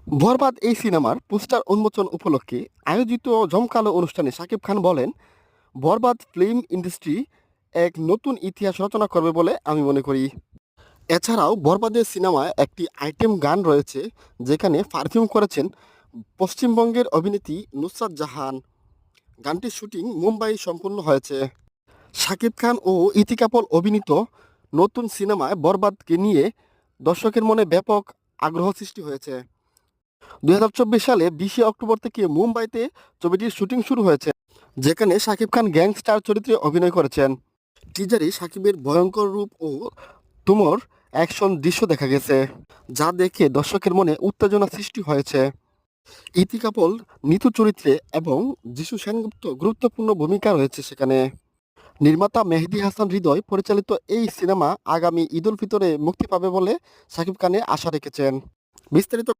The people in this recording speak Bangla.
বরবাদ এই সিনেমার পোস্টার উন্মোচন উপলক্ষে আয়োজিত জমকালো অনুষ্ঠানে শাকিব খান বলেন, বরবাদ ফিল্ম ইন্ডাস্ট্রি এক নতুন ইতিহাস রচনা করবে বলে আমি মনে করি। এছাড়াও বরবাদের সিনেমায় একটি আইটেম গান রয়েছে, যেখানে পারফিউম করেছেন পশ্চিমবঙ্গের অভিনেত্রী নুসরাত জাহান। গানটির শুটিং মুম্বাই সম্পূর্ণ হয়েছে। শাকিব খান ও ইতি কাপল অভিনীত নতুন সিনেমায় বরবাদকে নিয়ে দর্শকের মনে ব্যাপক আগ্রহ সৃষ্টি হয়েছে। ২০২৪ সালে ২০ অক্টোবর থেকে মুম্বাইতে ছবিটির শুটিং শুরু হয়েছে, যেখানে শাকিব খান গ্যাংস্টার চরিত্রে অভিনয় করেছেন। টিজারে শাকিবের ভয়ঙ্কর রূপ ও তুমুল অ্যাকশন দৃশ্য দেখা গেছে, যা দেখে দর্শকের মনে উত্তেজনা সৃষ্টি হয়েছে। ইতি কাপল নিতু চরিত্রে এবং যিশু সেনগুপ্ত গুরুত্বপূর্ণ ভূমিকা রয়েছে সেখানে। নির্মাতা মেহেদী হাসান হৃদয় পরিচালিত এই সিনেমা আগামী ঈদ উল ফিতরে মুক্তি পাবে বলে শাকিব খানে আশা রেখেছেন। বিস্তারিত